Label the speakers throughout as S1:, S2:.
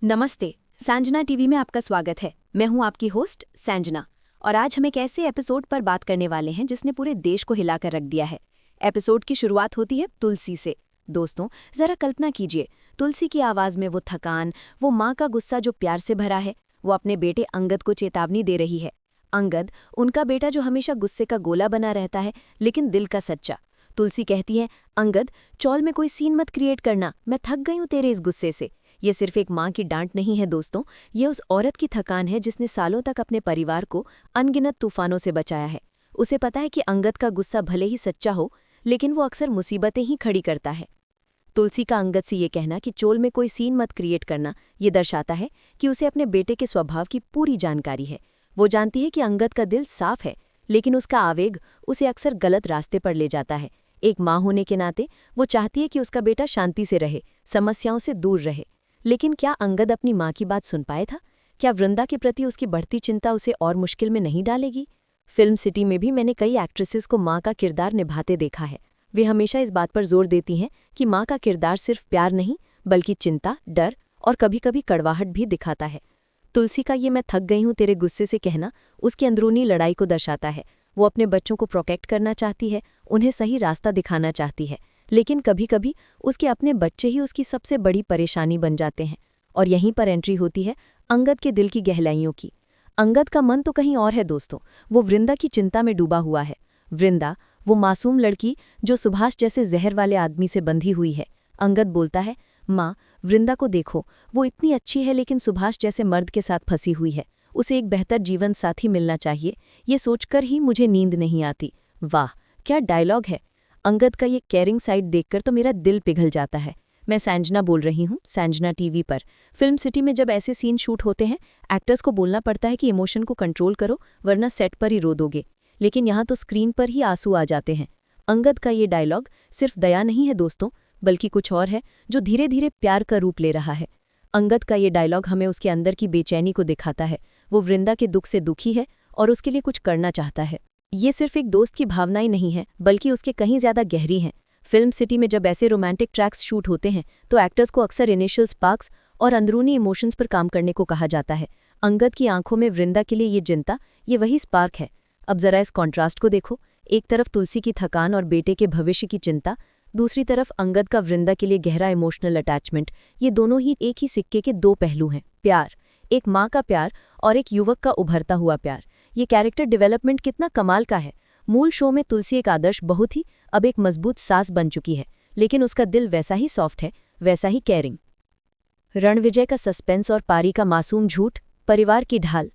S1: नमस्ते। सांजना टीवी में आपका स्वागत है। मैं हूं आपकी होस्ट सांजना और आज हम एक ऐसे एपिसोड पर बात करने वाले हैं जिसने पूरे देश को हिलाकर रख दिया है। एपिसोड की शुरुआत होती है तुलसी से। दोस्तों, जरा कल्पना कीजिए, तुलसी की आवाज में वो थकान, वो माँ का गुस्सा जो प्यार से भरा है। वो अपने बेटे अंगद को चेतावनी दे रही है। अंगद, उनका बेटा जो हमेशा गुस्से का गोला बना रहता है लेकिन दिल का सच्चा। तुलसी कहती है, अंगद, चौल में कोई सीन मत क्रिएट करना, मैं थक गई हूं तेरे इस गुस्से से। ये सिर्फ एक माँ की डांट नहीं है दोस्तों, ये उस औरत की थकान है जिसने सालों तक अपने परिवार को अनगिनत तूफानों से बचाया है। उसे पता है कि अंगद का गुस्सा भले ही सच्चा हो, लेकिन वो अक्सर मुसीबतें ही खड़ी करता है। तुलसी का अंगद से ये कहना कि चोल में कोई सीन मत क्रिएट करना, ये दर्शाता है कि उसे अपने बेटे के स्वभाव की पूरी जानकारी है। वो जानती है कि अंगद का दिल साफ है, लेकिन उसका आवेग उसे अक्सर गलत रास्ते पर ले जाता है। एक माँ होने के नाते वो चाहती है कि उसका बेटा शांति से रहे, समस्याओं से दूर रहे। लेकिन क्या अंगद अपनी माँ की बात सुन पाया था? क्या वृंदा के प्रति उसकी बढ़ती चिंता उसे और मुश्किल में नहीं डालेगी? फिल्म सिटी में भी मैंने कई एक्ट्रेसेस को माँ का किरदार निभाते देखा है। वे हमेशा इस बात पर जोर देती हैं कि माँ का किरदार सिर्फ प्यार नहीं, बल्कि चिंता, डर और कभी-कभी कड़वाहट भी दिखाता है। तुलसी का ये मैं थक गई हूँ तेरे गुस्से से कहना उसकी अंदरूनी लड़ाई को दर्शाता है। वो अपने बच्चों को प्रोटेक्ट करना चाहती है, उन्हें सही रास्ता दिखाना चाहती है, लेकिन कभी-कभी उसके अपने बच्चे ही उसकी सबसे बड़ी परेशानी बन जाते हैं। और यहीं पर एंट्री होती है अंगद के दिल की गहराइयों की। अंगद का मन तो कहीं और है दोस्तों, वो वृंदा की चिंता में डूबा हुआ है। वृंदा, वो मासूम लड़की जो सुभाष जैसे जहर वाले आदमी से बंधी हुई है। अंगद बोलता है, माँ, वृंदा को देखो, वो इतनी अच्छी है लेकिन सुभाष जैसे मर्द के साथ फंसी हुई है। उसे एक बेहतर जीवन साथी मिलना चाहिए, ये सोचकर ही मुझे नींद नहीं आती। वाह, क्या डायलॉग है! अंगद का ये केयरिंग साइड देखकर तो मेरा दिल पिघल जाता है। मैं सांजना बोल रही हूँ, सांजना टीवी पर। फिल्म सिटी में जब ऐसे सीन शूट होते हैं, एक्टर्स को बोलना पड़ता है कि इमोशन को कंट्रोल करो वरना सेट पर ही रो दोगे, लेकिन यहाँ तो स्क्रीन पर ही आंसू आ जाते हैं। अंगद का ये डायलॉग सिर्फ दया नहीं है दोस्तों, बल्कि कुछ और है जो धीरे धीरे प्यार का रूप ले रहा है। अंगद का ये डायलॉग हमें उसके अंदर की बेचैनी को दिखाता है। वो वृंदा के दुख से दुखी है और उसके लिए कुछ करना चाहता है। ये सिर्फ एक दोस्त की भावनाएं नहीं है, बल्कि उसके कहीं ज्यादा गहरी हैं। फिल्म सिटी में जब ऐसे रोमांटिक ट्रैक्स शूट होते हैं तो एक्टर्स को अक्सर इनिशियल स्पार्क्स और अंदरूनी इमोशंस पर काम करने को कहा जाता है। अंगद की आंखों में वृंदा के लिए ये चिंता, ये वही स्पार्क है। अब जरा इस कॉन्ट्रास्ट को देखो, एक तरफ तुलसी की थकान और बेटे के भविष्य की चिंता, दूसरी तरफ अंगद का वृंदा के लिए गहरा इमोशनल अटैचमेंट। ये दोनों ही एक ही सिक्के के दो पहलू हैं। प्यार, एक माँ का प्यार और एक युवक का उभरता हुआ प्यार। ये कैरेक्टर डेवलपमेंट कितना कमाल का है। मूल शो में तुलसी एक आदर्श बहुत ही अब एक मजबूत सास बन चुकी है, लेकिन उसका दिल वैसा ही सॉफ्ट है, वैसा ही केयरिंग। रणविजय का सस्पेंस और पारी का मासूम झूठ, परिवार की ढाल।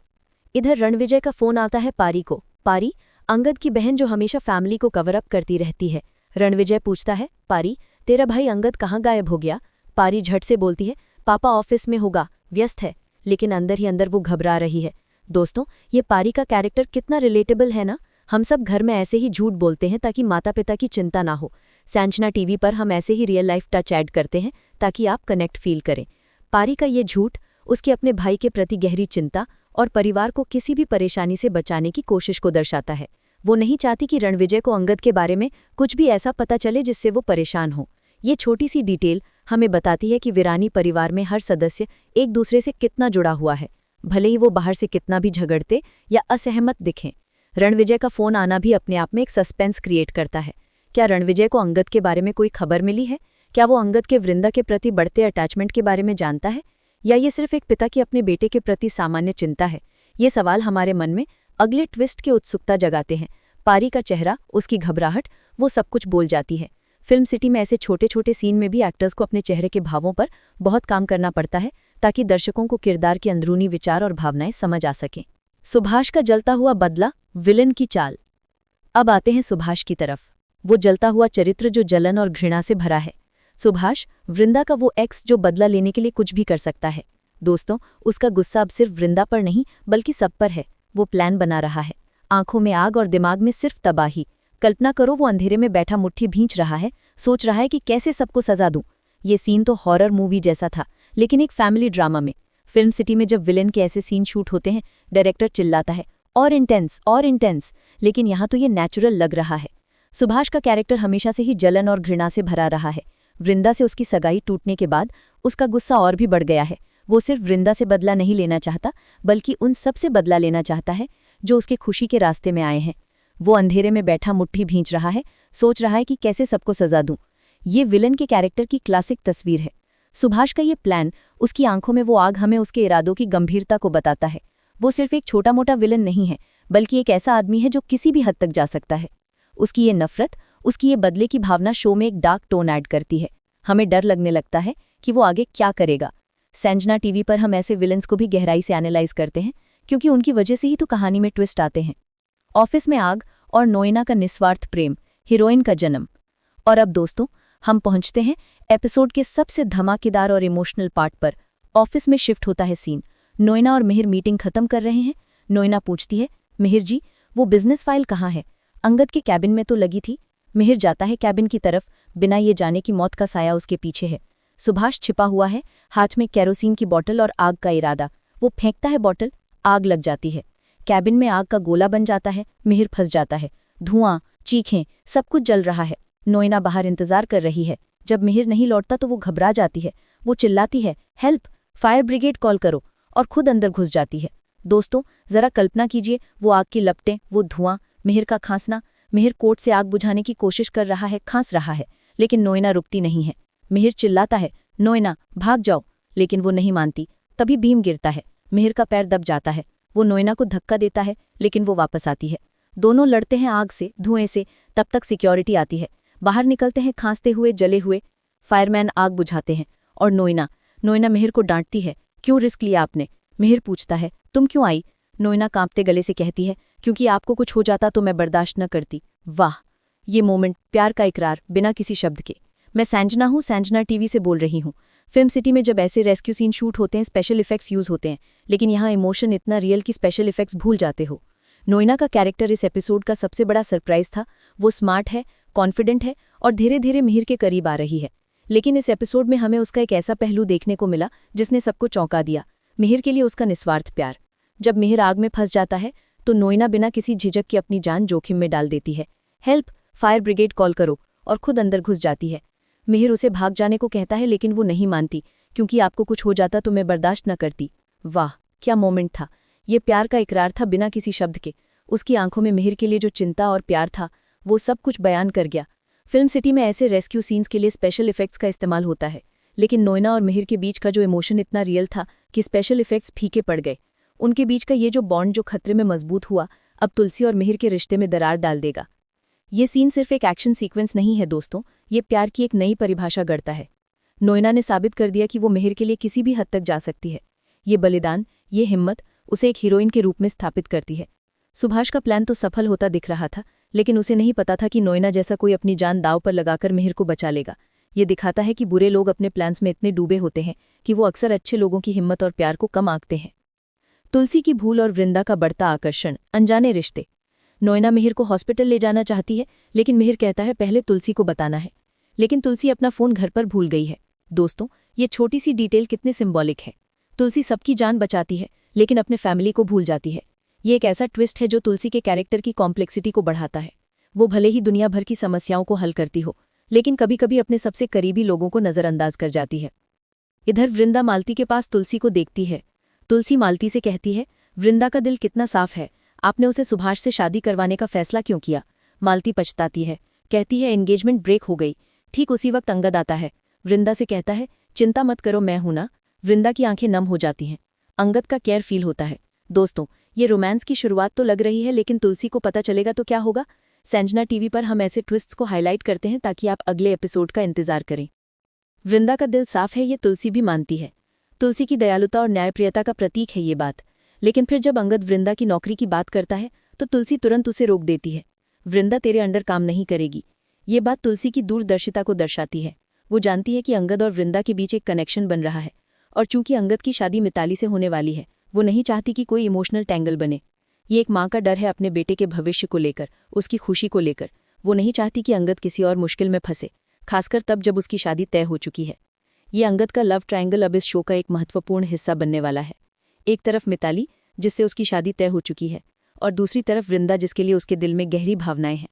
S1: इधर रणविजय का फोन आता है पारी को। पारी, अंगद की बहन जो हमेशा फैमिली को कवर अप करती रहती है। रणविजय पूछता है, पारी, तेरा भाई अंगद कहाँ गायब हो गया? पारी झट से बोलती है, पापा ऑफिस में होगा, व्यस्त है। लेकिन अंदर ही अंदर वो घबरा रही है। दोस्तों, ये पारी का कैरेक्टर कितना रिलेटेबल है ना। हम सब घर में ऐसे ही झूठ बोलते हैं ताकि माता पिता की चिंता ना हो। सांजना टीवी पर हम ऐसे ही रियल लाइफ टच ऐड करते हैं ताकि आप कनेक्ट फील करें। पारी का ये झूठ उसके अपने भाई के प्रति गहरी चिंता और परिवार को किसी भी परेशानी से बचाने की कोशिश को दर्शाता है। वो नहीं चाहती कि रणविजय को अंगद के बारे में कुछ भी ऐसा पता चले जिससे वो परेशान हो। ये छोटी सी डिटेल हमें बताती है कि वीरानी परिवार में हर सदस्य एक दूसरे से कितना जुड़ा हुआ है, भले ही वो बाहर से कितना भी झगड़ते या असहमत दिखें। रणविजय का फोन आना भी अपने आप में एक सस्पेंस क्रिएट करता है। क्या रणविजय को अंगद के बारे में कोई खबर मिली है? क्या वो अंगद के वृंदा के प्रति बढ़ते अटैचमेंट के बारे में जानता है, या ये सिर्फ एक पिता की अपने बेटे के प्रति सामान्य चिंता है? ये सवाल हमारे मन में अगले ट्विस्ट की उत्सुकता जगाते हैं। पारी का चेहरा, उसकी घबराहट, वो सब कुछ बोल जाती है। फिल्म सिटी में ऐसे छोटे छोटे सीन में भी एक्टर्स को अपने चेहरे के भावों पर बहुत काम करना पड़ता है ताकि दर्शकों को किरदार के अंदरूनी विचार और भावनाएं समझ आ सकें। सुभाष का जलता हुआ बदला, विलन की चाल। अब आते हैं सुभाष की तरफ, वो जलता हुआ चरित्र जो जलन और घृणा से भरा है। सुभाष, वृंदा का वो एक्स जो बदला लेने के लिए कुछ भी कर सकता है। दोस्तों, उसका गुस्सा अब सिर्फ वृंदा पर नहीं बल्कि सब पर है। वो प्लान बना रहा है, आंखों में आग और दिमाग में सिर्फ तबाही। कल्पना करो, वो अंधेरे में बैठा मुट्ठी भींच रहा है, सोच रहा है कि कैसे सबको सजा दूं। ये सीन तो हॉरर मूवी जैसा था, लेकिन एक फैमिली ड्रामा में। फिल्म सिटी में जब विलेन के ऐसे सीन शूट होते हैं, डायरेक्टर चिल्लाता है, और इंटेंस, लेकिन यहाँ तो ये नेचुरल लग रहा है। सुभाष का कैरेक्टर हमेशा से ही जलन और घृणा से भरा रहा है। वृंदा से उसकी सगाई टूटने के बाद उसका गुस्सा और भी बढ़ गया है। वो सिर्फ वृंदा से बदला नहीं लेना चाहता, बल्कि उन सब से बदला लेना चाहता है जो उसके खुशी के रास्ते में आए हैं। वो अंधेरे में बैठा मुट्ठी भींच रहा है, सोच रहा है कि कैसे सबको सजा दूं। ये विलन के कैरेक्टर की क्लासिक तस्वीर है। सुभाष का ये प्लान, उसकी आंखों में वो आग, हमें उसके इरादों की गंभीरता को बताता है। वो सिर्फ एक छोटा मोटा विलन नहीं है, बल्कि एक ऐसा आदमी है जो किसी भी हद तक जा सकता है। उसकी ये नफरत, उसकी ये बदले की भावना शो में एक डार्क टोन ऐड करती है। हमें डर लगने लगता है कि वो आगे क्या करेगा। संजना टीवी पर हम ऐसे विलन्स को भी गहराई से एनालाइज करते हैं, क्योंकि उनकी वजह से ही तो कहानी में ट्विस्ट आते हैं। ऑफिस में आग और नोएना का निस्वार्थ प्रेम, हीरोइन का जन्म। और अब दोस्तों, हम पहुंचते हैं एपिसोड के सबसे धमाकेदार और इमोशनल पार्ट पर। ऑफिस में शिफ्ट होता है सीन। नोएना और मिहिर मीटिंग खत्म कर रहे हैं। नोएना पूछती है, मिहिर जी, वो बिजनेस फाइल कहाँ है? अंगद के कैबिन में तो लगी थी। मिहिर जाता है कैबिन की तरफ, बिना ये जाने कि मौत का साया उसके पीछे है। सुभाष छिपा हुआ है, हाथ में केरोसिन की बोतल और आग का इरादा। वो फेंकता है बोतल, आग लग जाती है। कैबिन में आग का गोला बन जाता है। मिहिर फंस जाता है। धुआं, चीखें, सब कुछ जल रहा है। नोएना बाहर इंतजार कर रही है। जब मिहिर नहीं लौटता तो वो घबरा जाती है। वो चिल्लाती है, हेल्प, फायर ब्रिगेड कॉल करो, और खुद अंदर घुस जाती है। दोस्तों, जरा कल्पना कीजिए, वो आग की लपटें, वो धुआं, मिहिर का खांसना। मिहिर कोट से आग बुझाने की कोशिश कर रहा है, खांस रहा है, लेकिन नोएना रुकती नहीं है। मिहिर चिल्लाता है, नोएना भाग जाओ, लेकिन वो नहीं मानती। तभी बीम गिरता है, मिहिर का पैर दब जाता है। वो नोएना को धक्का देता है, लेकिन वो वापस आती है। दोनों लड़ते हैं आग से, धुएं से। तब तक सिक्योरिटी आती है। बाहर निकलते हैं खांसते हुए, जले हुए। फायरमैन आग बुझाते हैं। और नोएना मिहिर को डांटती है, क्यों रिस्क लिया आपने? मिहिर पूछता है, तुम क्यों आई? नोएना कांपते गले से कहती है, क्योंकि आपको कुछ हो जाता तो मैं बर्दाश्त न करती। वाह, ये मोमेंट, प्यार का इकरार बिना किसी शब्द के। मैं संजना हूँ, संजना टीवी से बोल रही हूँ। फिल्म सिटी में जब ऐसे रेस्क्यू सीन शूट होते हैं, स्पेशल इफेक्ट्स यूज होते हैं, लेकिन यहाँ इमोशन इतना रियल कि स्पेशल इफेक्ट्स भूल जाते हो। नोएना का कैरेक्टर इस एपिसोड का सबसे बड़ा सरप्राइज था। वो स्मार्ट है, कॉन्फिडेंट है और धीरे धीरे मिहिर के करीब आ रही है। लेकिन इस एपिसोड में हमें उसका एक ऐसा पहलू देखने को मिला जिसने सबको चौंका दिया, मिहिर के लिए उसका निस्वार्थ प्यार। जब मिहिर आग में फंस जाता है तो नोएना बिना किसी झिझक के अपनी जान जोखिम में डाल देती है। हेल्प, फायर ब्रिगेड कॉल करो, और खुद अंदर घुस जाती है। मिहिर उसे भाग जाने को कहता है, लेकिन वो नहीं मानती, क्योंकि आपको कुछ हो जाता तो मैं बर्दाश्त न करती। वाह, क्या मोमेंट था! ये प्यार का इकरार था बिना किसी शब्द के। उसकी आंखों में मिहिर के लिए जो चिंता और प्यार था, वो सब कुछ बयान कर गया। फिल्म सिटी में ऐसे रेस्क्यू सीन्स के लिए स्पेशल इफेक्ट्स का इस्तेमाल होता है, लेकिन नोएना और मिहिर के बीच का जो इमोशन इतना रियल था कि स्पेशल इफेक्ट्स फीके पड़ गए। उनके बीच का ये जो बॉन्ड जो खतरे में मजबूत हुआ, अब तुलसी और मिहिर के रिश्ते में दरार डाल देगा। ये सीन सिर्फ एक एक्शन सीक्वेंस नहीं है दोस्तों, ये प्यार की एक नई परिभाषा गढ़ता है। नोएना ने साबित कर दिया कि वो मिहिर के लिए किसी भी हद तक जा सकती है। ये बलिदान, ये हिम्मत उसे एक हीरोइन के रूप में स्थापित करती है। सुभाष का प्लान तो सफल होता दिख रहा था, लेकिन उसे नहीं पता था कि नोएना जैसा कोई अपनी जान दांव पर लगाकर मिहिर को बचा लेगा। ये दिखाता है कि बुरे लोग अपने प्लान्स में इतने डूबे होते हैं कि वो अक्सर अच्छे लोगों की हिम्मत और प्यार को कम आंकते हैं। तुलसी की भूल और वृंदा का बढ़ता आकर्षण, अनजाने रिश्ते। नोएना मिहिर को हॉस्पिटल ले जाना चाहती है, लेकिन मिहिर कहता है पहले तुलसी को बताना है। लेकिन तुलसी अपना फोन घर पर भूल गई है। दोस्तों, ये छोटी सी डिटेल कितनी सिंबॉलिक है। तुलसी सबकी जान बचाती है, लेकिन अपने फैमिली को भूल जाती है। ये एक ऐसा ट्विस्ट है जो तुलसी के कैरेक्टर की कॉम्प्लेक्सिटी को बढ़ाता है। वो भले ही दुनिया भर की समस्याओं को हल करती हो, लेकिन कभी कभी अपने सबसे करीबी लोगों को नजरअंदाज कर जाती है। इधर वृंदा मालती के पास तुलसी को देखती है। तुलसी मालती से कहती है, वृंदा का दिल कितना साफ है, आपने उसे सुभाष से शादी करवाने का फैसला क्यों किया? मालती पछताती है, कहती है एंगेजमेंट ब्रेक हो गई। ठीक उसी वक्त अंगद आता है। वृंदा से कहता है, चिंता मत करो, मैं हूं ना। वृंदा की आंखें नम हो जाती हैं। अंगद का केयर फील होता है। दोस्तों, ये रोमांस की शुरुआत तो लग रही है, लेकिन तुलसी को पता चलेगा तो क्या होगा? संजना टीवी पर हम ऐसे ट्विस्ट्स को हाईलाइट करते हैं ताकि आप अगले एपिसोड का इंतजार करें। वृंदा का दिल साफ है, ये तुलसी भी मानती है। तुलसी की दयालुता और न्यायप्रियता का प्रतीक है ये बात। लेकिन फिर जब अंगद वृंदा की नौकरी की बात करता है तो तुलसी तुरंत उसे रोक देती है। वृंदा तेरे अंडर काम नहीं करेगी। ये बात तुलसी की दूरदर्शिता को दर्शाती है। वो जानती है कि अंगद और वृंदा के बीच एक कनेक्शन बन रहा है, और चूंकि अंगद की शादी मिताली से होने वाली है, वो नहीं चाहती कि कोई इमोशनल टैंगल बने। ये एक माँ का डर है अपने बेटे के भविष्य को लेकर, उसकी खुशी को लेकर। वो नहीं चाहती कि अंगद किसी और मुश्किल में फंसे, खासकर तब जब उसकी शादी तय हो चुकी है। ये अंगद का लव ट्रायंगल अब इस शो का एक महत्वपूर्ण हिस्सा बनने वाला है। एक तरफ मिताली, जिससे उसकी शादी तय हो चुकी है, और दूसरी तरफ वृंदा, जिसके लिए उसके दिल में गहरी भावनाएं हैं।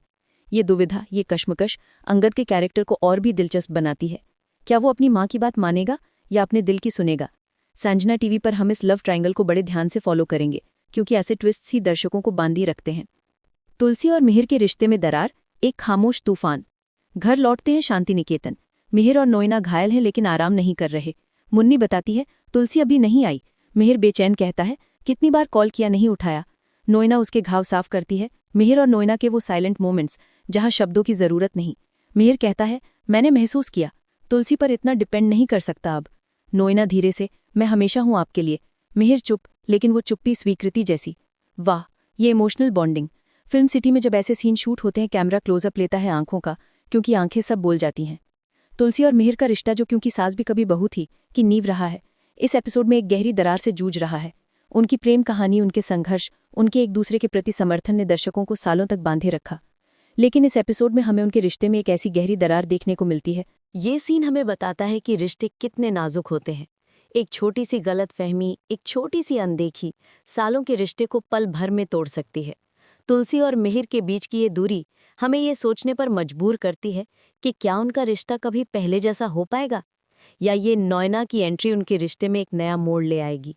S1: ये दुविधा, ये कश्मकश अंगद के कैरेक्टर को और भी दिलचस्प बनाती है। क्या वो अपनी माँ की बात मानेगा या अपने दिल की सुनेगा? संजना टीवी पर हम इस लव ट्रायंगल को बड़े ध्यान से फॉलो करेंगे, क्योंकि ऐसे ट्विस्ट्स ही दर्शकों को बांधी रखते हैं। तुलसी और मिहिर के रिश्ते में दरार, एक खामोश तूफान। घर लौटते हैं शांति निकेतन। मिहिर और नोएना घायल हैं लेकिन आराम नहीं कर रहे। मुन्नी बताती है तुलसी अभी नहीं आई। मिहिर बेचैन कहता है कितनी बार कॉल किया नहीं उठाया। नोएना उसके घाव साफ करती है। मिहिर और नोएना के वो साइलेंट मोमेंट्स जहां शब्दों की जरूरत नहीं। मिहिर कहता है मैंने महसूस किया तुलसी पर इतना डिपेंड नहीं कर सकता अब। नोएना धीरे से मैं हमेशा हूं आपके लिए। मिहिर चुप, लेकिन वो चुप्पी स्वीकृति जैसी। वाह, ये इमोशनल बॉन्डिंग। फिल्म सिटी में जब ऐसे सीन शूट होते हैं कैमरा क्लोजअप लेता है आंखों का, क्योंकि आंखें सब बोल जाती हैं। तुलसी और मिहिर का रिश्ता जो क्योंकि सास भी कभी बहू थी की नींव रहा है, इस एपिसोड में एक गहरी दरार से जूझ रहा है। उनकी प्रेम कहानी, उनके संघर्ष, उनके एक दूसरे के प्रति समर्थन ने दर्शकों को सालों तक बांधे रखा। लेकिन इस एपिसोड में हमें उनके रिश्ते में एक ऐसी गहरी दरार देखने को मिलती है।
S2: ये सीन हमें बताता है कि रिश्ते कितने नाजुक होते हैं। एक छोटी सी गलतफहमी, एक छोटी सी अनदेखी सालों के रिश्ते को पल भर में तोड़ सकती है। तुलसी और मिहिर के बीच की ये दूरी हमें ये सोचने पर मजबूर करती है कि क्या उनका रिश्ता कभी पहले जैसा हो पाएगा, या ये नोएना की एंट्री उनके रिश्ते में एक नया मोड़ ले आएगी।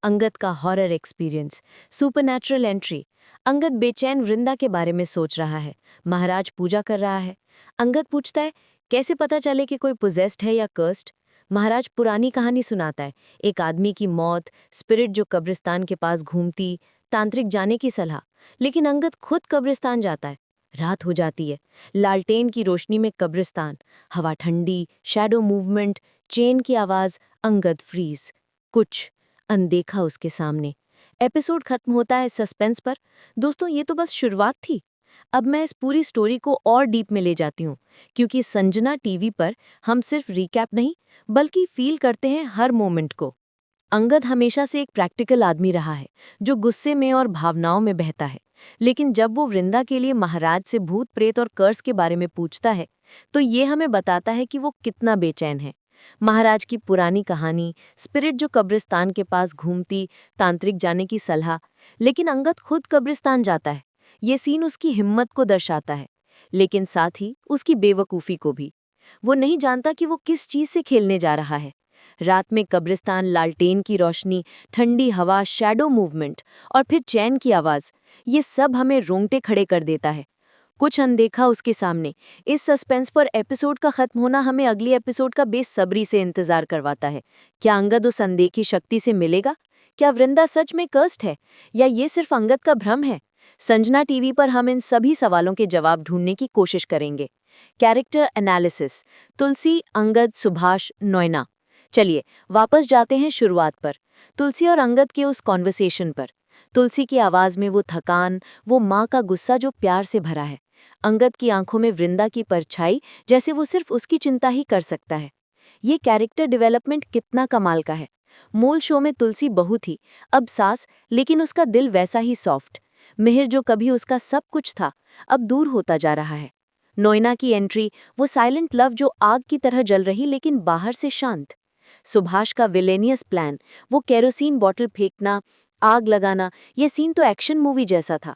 S2: अंगद का horror experience, supernatural entry. Angad बेचैन वृंदा के बारे में सोच रहा है। महाराज पूजा कर रहा है। अंगद पूछता है कैसे पता चले कि कोई पोजेस्ड है या कर्स्ड। महाराज पुरानी कहानी सुनाता है, एक आदमी की मौत, स्पिरिट जो कब्रिस्तान के पास घूमती, तांत्रिक जाने की सलाह। लेकिन अंगद खुद कब्रिस्तान जाता है। रात हो जाती है, लालटेन की रोशनी में कब्रिस्तान, हवा ठंडी, शैडो मूवमेंट, चेन की आवाज। अंगद फ्रीज, कुछ अनदेखा उसके सामने। एपिसोड खत्म होता है सस्पेंस पर। दोस्तों, ये तो बस शुरुआत थी। अब मैं इस पूरी स्टोरी को और डीप में ले जाती हूँ, क्योंकि संजना टीवी पर हम सिर्फ रिकैप नहीं बल्कि फील करते हैं हर मोमेंट को। अंगद हमेशा से एक प्रैक्टिकल आदमी रहा है, जो गुस्से में और भावनाओं में बहता है। लेकिन जब वो वृंदा के लिए महाराज से भूत प्रेत और कर्स के बारे में पूछता है, तो ये हमें बताता है कि वो कितना बेचैन है। महाराज की पुरानी कहानी, स्पिरिट जो कब्रिस्तान के पास घूमती, तांत्रिक जाने की सलाह। लेकिन अंगद खुद कब्रिस्तान जाता है। ये सीन उसकी हिम्मत को दर्शाता है, लेकिन साथ ही उसकी बेवकूफ़ी को भी। वो नहीं जानता कि वो किस चीज़ से खेलने जा रहा है। रात में कब्रिस्तान, लालटेन की रोशनी, ठंडी हवा, शैडो मूवमेंट और फिर चैन की आवाज़, ये सब हमें रोंगटे खड़े कर देता है। कुछ अनदेखा उसके सामने। इस सस्पेंस पर एपिसोड का खत्म होना हमें अगली एपिसोड का बेसब्री से इंतजार करवाता है। क्या अंगद उस अनदेखी शक्ति से मिलेगा? क्या वृंदा सच में कर्स्ड है, या ये सिर्फ अंगद का भ्रम है? संजना टीवी पर हम इन सभी सवालों के जवाब ढूंढने की कोशिश करेंगे। कैरेक्टर एनालिसिस, तुलसी, अंगद, सुभाष, नोएना। चलिए वापस जाते हैं शुरुआत पर, तुलसी और अंगद के उस कॉन्वर्सेशन पर। तुलसी की आवाज में वो थकान, वो माँ का गुस्सा जो प्यार से भरा है। अंगद की आंखों में वृंदा की परछाई, जैसे वो सिर्फ उसकी चिंता ही कर सकता है। ये कैरेक्टर डेवलपमेंट कितना कमाल का है। मूल शो में तुलसी बहू थी, अब सास, लेकिन उसका दिल वैसा ही सॉफ्ट। मिहिर जो कभी उसका सब कुछ था, अब दूर होता जा रहा है। नोएना की एंट्री, वो साइलेंट लव जो आग की तरह जल रही लेकिन बाहर से शांत। सुभाष का विलेनियस प्लान, वो केरोसिन बॉटल फेंकना, आग लगाना, ये सीन तो एक्शन मूवी जैसा था।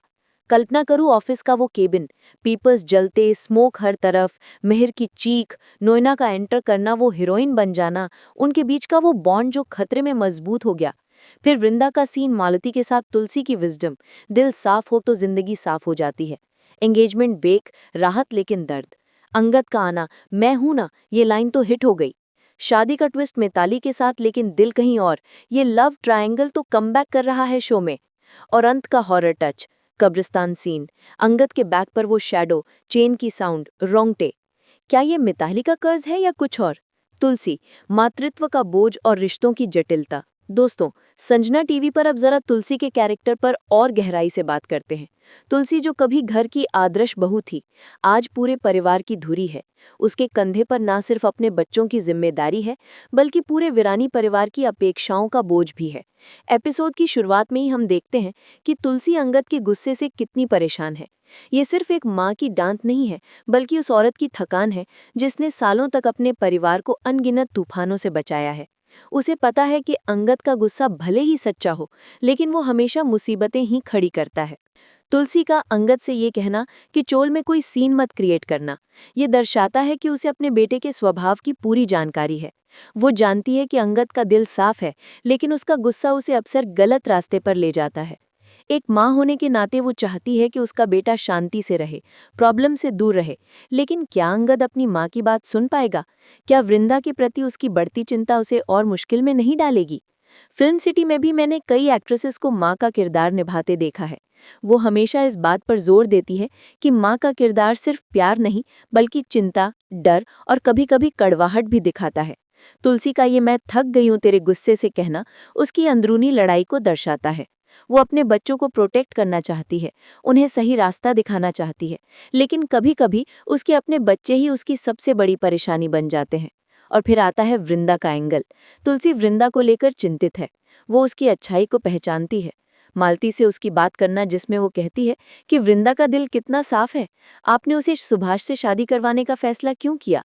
S2: कल्पना करूं ऑफिस का वो केबिन, पीपर्स जलते, स्मोक हर तरफ, मिहिर की चीख, नोएना का एंटर करना, वो हीरोइन बन जाना, उनके बीच का वो बॉन्ड जो खतरे में मजबूत हो गया। फिर वृंदा का सीन, मालती के साथ तुलसी की विजडम, दिल साफ हो तो जिंदगी साफ हो जाती है। एंगेजमेंट बेक, राहत लेकिन दर्द। अंगद का आना, मैं हूं ना, ये लाइन तो हिट हो गई। शादी का ट्विस्ट मिताली के साथ लेकिन दिल कहीं और, ये लव ट्रायंगल तो कमबैक कर रहा है शो में। और अंत का हॉरर टच, कब्रिस्तान सीन, अंगद के बैक पर वो शैडो, चेन की साउंड, रोंगटे। क्या ये मिताली का कर्ज है या कुछ और? तुलसी, मातृत्व का बोझ और रिश्तों की जटिलता। दोस्तों, संजना टीवी पर अब जरा तुलसी के कैरेक्टर पर और गहराई से बात करते हैं। तुलसी जो कभी घर की आदर्श बहू थी, आज पूरे परिवार की धुरी है। उसके कंधे पर ना सिर्फ अपने बच्चों की जिम्मेदारी है, बल्कि पूरे वीरानी परिवार की अपेक्षाओं का बोझ भी है। एपिसोड की शुरुआत में ही हम देखते हैं कि तुलसी अंगद के गुस्से से कितनी परेशान है। ये सिर्फ एक माँ की डांट नहीं है, बल्कि उस औरत की थकान है जिसने सालों तक अपने परिवार को अनगिनत तूफानों से बचाया है। उसे पता है कि अंगद का गुस्सा भले ही सच्चा हो, लेकिन वो हमेशा मुसीबतें ही खड़ी करता है। तुलसी का अंगद से ये कहना कि चोल में कोई सीन मत क्रिएट करना, ये दर्शाता है कि उसे अपने बेटे के स्वभाव की पूरी जानकारी है। वो जानती है कि अंगद का दिल साफ है, लेकिन उसका गुस्सा उसे अक्सर गलत रास्ते पर ले जाता है। एक माँ होने के नाते वो चाहती है कि उसका बेटा शांति से रहे, प्रॉब्लम से दूर रहे, लेकिन क्या अंगद अपनी माँ की बात सुन पाएगा? क्या वृंदा के प्रति उसकी बढ़ती चिंता उसे और मुश्किल में नहीं डालेगी? फिल्म सिटी में भी मैंने कई एक्ट्रेसेस को माँ का किरदार निभाते देखा है। वो हमेशा इस बात पर जोर देती है कि माँ का किरदार सिर्फ प्यार नहीं, बल्कि चिंता, डर और कभी-कभी कड़वाहट भी दिखाता है। तुलसी का ये मैं थक गई हूँ तेरे गुस्से से कहना उसकी अंदरूनी लड़ाई को दर्शाता है। वो अपने बच्चों को प्रोटेक्ट करना चाहती है, उन्हें सही रास्ता दिखाना चाहती है, लेकिन कभी-कभी उसके अपने बच्चे ही उसकी सबसे बड़ी परेशानी बन जाते हैं। और फिर आता है वृंदा का एंगल। तुलसी वृंदा को लेकर चिंतित है। वो उसकी अच्छाई को पहचानती है। मालती से उसकी बात करना जिसमें वो कहती है कि वृंदा का दिल कितना साफ है, आपने उसे सुभाष से शादी करवाने का फैसला क्यों किया?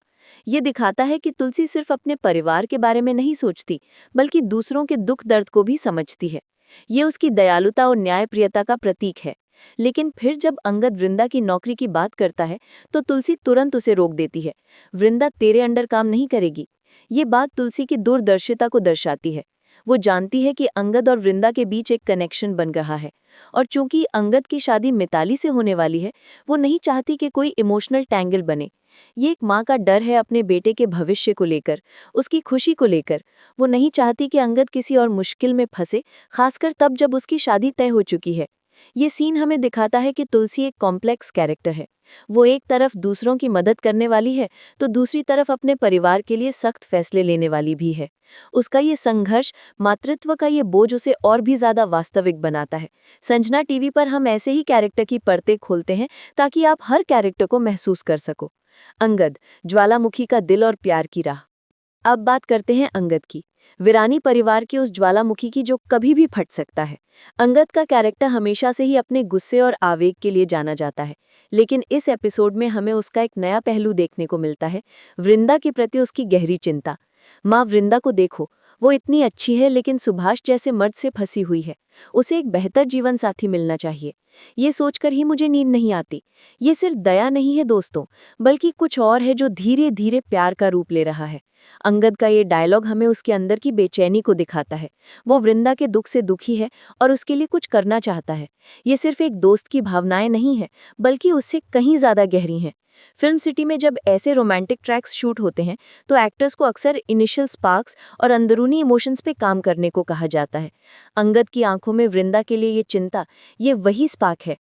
S2: ये दिखाता है कि तुलसी सिर्फ अपने परिवार के बारे में नहीं सोचती, बल्कि दूसरों के दुख दर्द को भी समझती है। ये उसकी दयालुता और न्यायप्रियता का प्रतीक है। लेकिन फिर जब अंगद वृंदा की नौकरी की बात करता है, तो तुलसी तुरंत उसे रोक देती है। वृंदा तेरे अंडर काम नहीं करेगी। ये बात तुलसी की दूरदर्शिता को दर्शाती है। वो जानती है कि अंगद और वृंदा के बीच एक कनेक्शन बन रहा है, और चूंकि अंगद की शादी मिताली से होने वाली है, वो नहीं चाहती कि कोई इमोशनल टैंगल बने। ये एक माँ का डर है अपने बेटे के भविष्य को लेकर, उसकी खुशी को लेकर। वो नहीं चाहती कि अंगद किसी और मुश्किल में फंसे, खासकर तब जब उसकी शादी तय हो चुकी है। ये सीन हमें दिखाता है कि तुलसी एक कॉम्प्लेक्स कैरेक्टर है। वो एक तरफ दूसरों की मदद करने वाली है, तो दूसरी तरफ अपने परिवार के लिए सख्त फैसले लेने वाली भी है। उसका ये संघर्ष, मातृत्व का ये बोझ उसे और भी ज्यादा वास्तविक बनाता है। संजना टीवी पर हम ऐसे ही कैरेक्टर की परतें खोलते हैं ताकि आप हर कैरेक्टर को महसूस कर सको। अंगद, ज्वालामुखी का दिल और प्यार की राह। अब बात करते हैं अंगद की, वीरानी परिवार के उस ज्वालामुखी की जो कभी भी फट सकता है। अंगद का कैरेक्टर हमेशा से ही अपने गुस्से और आवेग के लिए जाना जाता है, लेकिन इस एपिसोड में हमें उसका एक नया पहलू देखने को मिलता है, वृंदा के प्रति उसकी गहरी चिंता। माँ वृंदा को देखो, वो इतनी अच्छी है लेकिन सुभाष जैसे मर्द से फंसी हुई है। उसे एक बेहतर जीवन साथी मिलना चाहिए। ये सोचकर ही मुझे नींद नहीं आती। ये सिर्फ दया नहीं है दोस्तों, बल्कि कुछ और है जो धीरे धीरे प्यार का रूप ले रहा है। अंगद का ये डायलॉग हमें उसके अंदर की बेचैनी को दिखाता है। वो वृंदा के दुख से दुखी है और उसके लिए कुछ करना चाहता है। ये सिर्फ एक दोस्त की भावनाएं नहीं है, बल्कि उससे कहीं ज्यादा गहरी हैं। फिल्म सिटी में जब ऐसे रोमांटिक ट्रैक्स शूट होते हैं, तो एक्टर्स को अक्सर इनिशियल स्पार्क्स और अंदरूनी इमोशंस पे काम करने को कहा जाता है। अंगद की आंखों में वृंदा के लिए ये चिंता, ये वही स्पार्क है।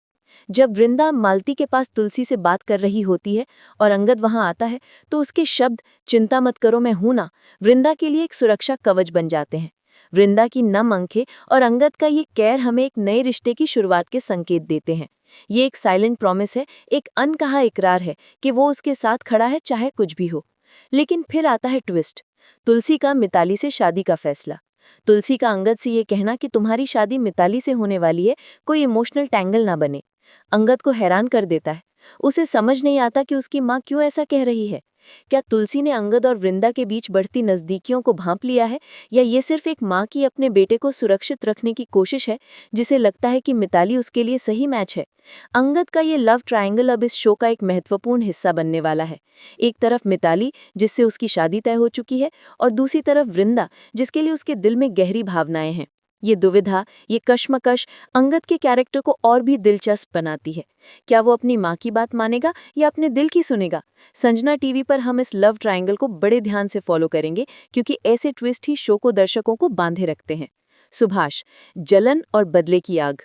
S2: जब वृंदा मालती के पास तुलसी से बात कर रही होती है और अंगद वहां आता है, तो उसके शब्द चिंता मत करो मैं हूं ना, वृंदा के लिए एक सुरक्षा कवच बन जाते हैं। वृंदा की नम आंखें और अंगद का ये केयर हमें एक नए रिश्ते की शुरुआत के संकेत देते हैं। ये एक साइलेंट प्रॉमिस है, एक अनकहा इकरार है कि वो उसके साथ खड़ा है चाहे कुछ भी हो। लेकिन फिर आता है ट्विस्ट, तुलसी का मिताली से शादी का फैसला। तुलसी का अंगद से ये कहना कि तुम्हारी शादी मिताली से होने वाली है, कोई इमोशनल टैंगल ना बने, अंगद को हैरान कर देता है। उसे समझ नहीं आता कि उसकी माँ क्यों ऐसा कह रही है। क्या तुलसी ने अंगद और वृंदा के बीच बढ़ती नज़दीकियों को भांप लिया है, या ये सिर्फ एक माँ की अपने बेटे को सुरक्षित रखने की कोशिश है, जिसे लगता है कि मिताली उसके लिए सही मैच है। अंगद का ये लव ट्रायंगल अब इस शो का एक महत्वपूर्ण हिस्सा बनने वाला है। एक तरफ मिताली, जिससे उसकी शादी तय हो चुकी है, और दूसरी तरफ वृंदा, जिसके लिए उसके दिल में गहरी भावनाएं हैं। ये दुविधा, ये कश्मकश अंगद के कैरेक्टर को और भी दिलचस्प बनाती है। क्या वो अपनी माँ की बात मानेगा या अपने दिल की सुनेगा? संजना टीवी पर हम इस लव ट्रायंगल को बड़े ध्यान से फॉलो करेंगे, क्योंकि ऐसे ट्विस्ट ही शो को दर्शकों को बांधे रखते हैं। सुभाष, जलन और बदले की आग।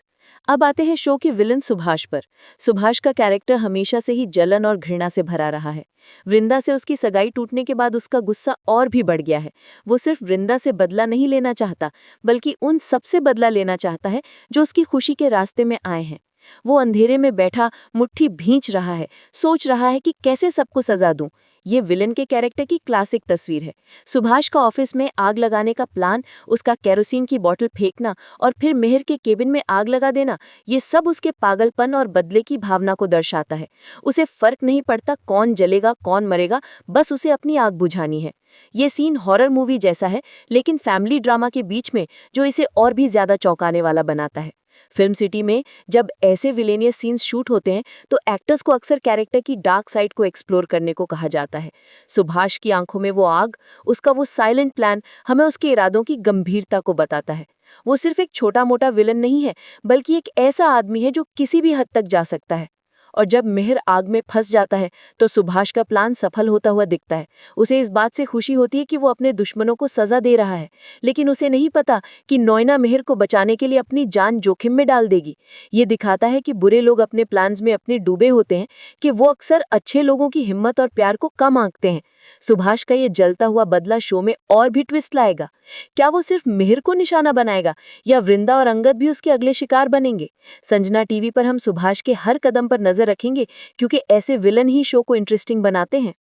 S2: अब आते हैं शो के विलन सुभाष पर। सुभाष का कैरेक्टर हमेशा से ही जलन और घृणा से भरा रहा है। वृंदा से उसकी सगाई टूटने के बाद उसका गुस्सा और भी बढ़ गया है। वो सिर्फ वृंदा से बदला नहीं लेना चाहता, बल्कि उन सबसे बदला लेना चाहता है जो उसकी खुशी के रास्ते में आए हैं। वो अंधेरे में बैठा मुट्ठी भींच रहा है, सोच रहा है कि कैसे सबको सजा दूं। ये विलन के कैरेक्टर की क्लासिक तस्वीर है। सुभाष का ऑफिस में आग लगाने का प्लान, उसका केरोसिन की बोतल फेंकना और फिर मेहर के केबिन में आग लगा देना, ये सब उसके पागलपन और बदले की भावना को दर्शाता है। उसे फर्क नहीं पड़ता कौन जलेगा कौन मरेगा, बस उसे अपनी आग बुझानी है। ये सीन हॉरर मूवी जैसा है, लेकिन फैमिली ड्रामा के बीच में, जो इसे और भी ज्यादा चौंकाने वाला बनाता है। फिल्म सिटी में जब ऐसे विलेनियस सीन्स शूट होते हैं तो एक्टर्स को अक्सर कैरेक्टर की डार्क साइड को एक्सप्लोर करने को कहा जाता है। सुभाष की आंखों में वो आग, उसका वो साइलेंट प्लान हमें उसके इरादों की गंभीरता को बताता है। वो सिर्फ एक छोटा मोटा विलन नहीं है, बल्कि एक ऐसा आदमी है जो किसी भी हद तक जा सकता है। और जब मिहिर आग में फंस जाता है तो सुभाष का प्लान सफल होता हुआ दिखता है। उसे इस बात से खुशी होती है कि वो अपने दुश्मनों को सजा दे रहा है, लेकिन उसे नहीं पता कि नोएना मिहिर को बचाने के लिए अपनी जान जोखिम में डाल देगी। ये दिखाता है कि बुरे लोग अपने प्लान्स में अपने डूबे होते हैं कि वो अक्सर अच्छे लोगों की हिम्मत और प्यार को कम आंकते हैं। सुभाष का ये जलता हुआ बदला शो में और भी ट्विस्ट लाएगा। क्या वो सिर्फ मिहिर को निशाना बनाएगा या वृंदा और अंगद भी उसके अगले शिकार बनेंगे? संजना टीवी पर हम सुभाष के हर कदम पर नजर रखेंगे, क्योंकि ऐसे विलन ही शो को इंटरेस्टिंग बनाते हैं।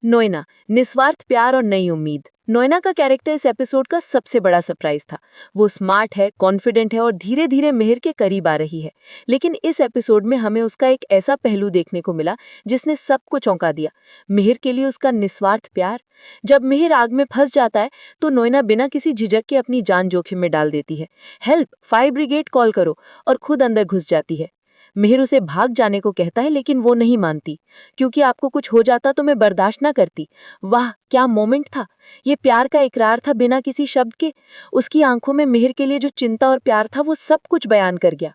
S2: नोएना, निस्वार्थ प्यार और नई उम्मीद। नोएना का कैरेक्टर इस एपिसोड का सबसे बड़ा सरप्राइज था। वो स्मार्ट है, कॉन्फिडेंट है और धीरे धीरे मिहिर के करीब आ रही है। लेकिन इस एपिसोड में हमें उसका एक ऐसा पहलू देखने को मिला जिसने सबको चौंका दिया। मिहिर के लिए उसका निस्वार्थ प्यार। जब मिहिर आग में फंस जाता है तो नोएना बिना किसी झिझक के अपनी जान जोखिम में डाल देती है। हेल्प, फायर ब्रिगेड कॉल करो, और खुद अंदर घुस जाती है। मिहिर उसे भाग जाने को कहता है, लेकिन वो नहीं मानती। क्योंकि आपको कुछ हो जाता तो मैं बर्दाश्त ना करती। वाह, क्या मोमेंट था! ये प्यार का इकरार था बिना किसी शब्द के। उसकी आंखों में मिहिर के लिए जो चिंता और प्यार था वो सब कुछ बयान कर गया।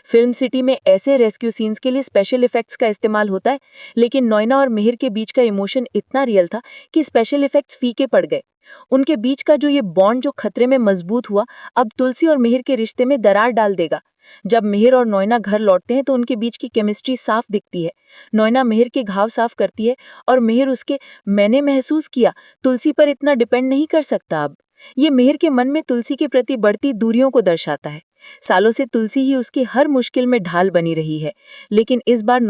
S2: फिल्म सिटी में ऐसे रेस्क्यू सीन्स के लिए स्पेशल इफेक्ट्स का इस्तेमाल होता है, लेकिन नोएना और मिहिर के बीच का इमोशन इतना रियल था कि स्पेशल इफेक्ट्स फीके पड़ गए। उनके बीच का जो ये बॉन्ड जो खतरे में मजबूत हुआ, अब तुलसी और मिहिर के रिश्ते में दरार डाल देगा। जब मिहिर और नोएना घर लौटते हैं तो उनके बीच की केमिस्ट्री साफ दिखती है। नोएना मिहिर के घाव साफ करती है और मिहिर उसके मैंने महसूस किया तुलसी पर इतना डिपेंड नहीं कर सकता अब। ये मिहिर के मन में तुलसी के प्रति बढ़ती दूरियों को दर्शाता है। सालों से तुलसी ही उसकी हर मुश्किल में ढाल बनी रही है, लेकिन इस बार